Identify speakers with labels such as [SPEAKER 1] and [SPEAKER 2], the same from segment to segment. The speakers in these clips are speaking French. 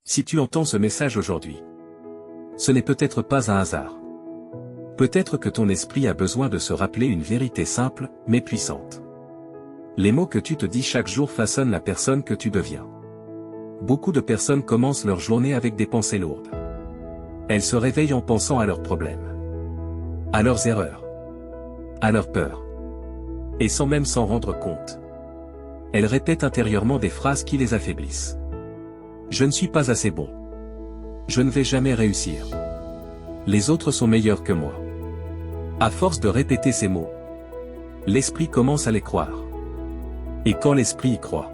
[SPEAKER 1] Si tu entends ce message aujourd'hui, ce n'est peut-être pas un hasard. Peut-être que ton esprit a besoin de se rappeler une vérité simple, mais puissante. Les mots que tu te dis chaque jour façonnent la personne que tu deviens. Beaucoup de personnes commencent leur journée avec des pensées lourdes. Elles se réveillent en pensant à leurs problèmes, à leurs erreurs, à leurs peurs. Et sans même s'en rendre compte. Elles répètent intérieurement des phrases qui les affaiblissent. Je ne suis pas assez bon. Je ne vais jamais réussir. Les autres sont meilleurs que moi. À force de répéter ces mots, l'esprit commence à les croire. Et quand l'esprit y croit,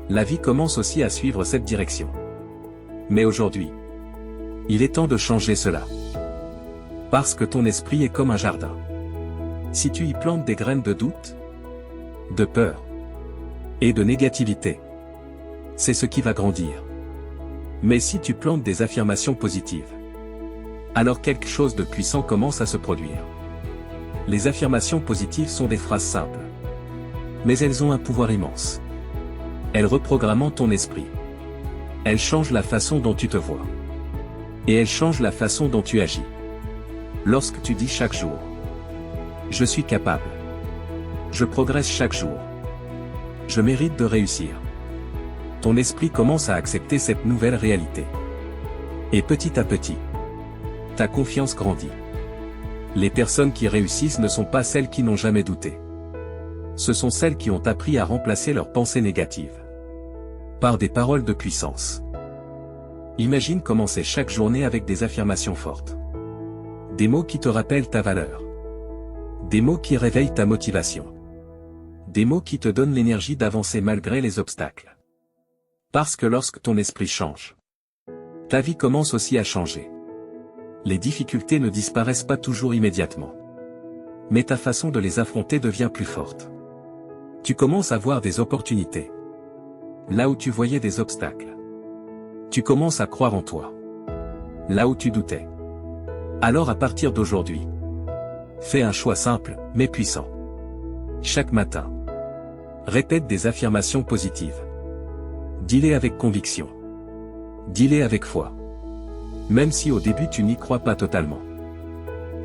[SPEAKER 1] la vie commence aussi à suivre cette direction. Mais aujourd'hui, il est temps de changer cela. Parce que ton esprit est comme un jardin. Si tu y plantes des graines de doute, de peur et de négativité, c'est ce qui va grandir. Mais si tu plantes des affirmations positives, alors quelque chose de puissant commence à se produire. Les affirmations positives sont des phrases simples. Mais elles ont un pouvoir immense. Elles reprogramment ton esprit. Elles changent la façon dont tu te vois. Et elles changent la façon dont tu agis. Lorsque tu dis chaque jour, je suis capable. Je progresse chaque jour. Je mérite de réussir. Ton esprit commence à accepter cette nouvelle réalité. Et petit à petit, ta confiance grandit. Les personnes qui réussissent ne sont pas celles qui n'ont jamais douté. Ce sont celles qui ont appris à remplacer leurs pensées négatives par des paroles de puissance. Imagine commencer chaque journée avec des affirmations fortes. Des mots qui te rappellent ta valeur. Des mots qui réveillent ta motivation. Des mots qui te donnent l'énergie d'avancer malgré les obstacles. Parce que lorsque ton esprit change, ta vie commence aussi à changer. Les difficultés ne disparaissent pas toujours immédiatement. Mais ta façon de les affronter devient plus forte. Tu commences à voir des opportunités. Là où tu voyais des obstacles. Tu commences à croire en toi. Là où tu doutais. Alors à partir d'aujourd'hui, fais un choix simple, mais puissant. Chaque matin, répète des affirmations positives. Dis-les avec conviction. Dis-les avec foi. Même si au début tu n'y crois pas totalement.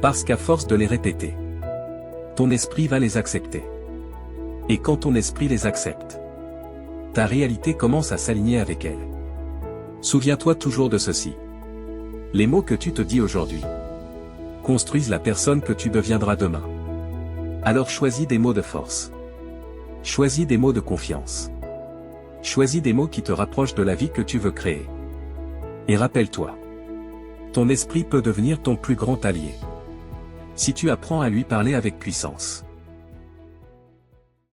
[SPEAKER 1] Parce qu'à force de les répéter, ton esprit va les accepter. Et quand ton esprit les accepte, ta réalité commence à s'aligner avec elle. Souviens-toi toujours de ceci. Les mots que tu te dis aujourd'hui construisent la personne que tu deviendras demain. Alors choisis des mots de force. Choisis des mots de confiance. Choisis des mots qui te rapprochent de la vie que tu veux créer. Et rappelle-toi, ton esprit peut devenir ton plus grand allié. Si tu apprends à lui parler avec puissance.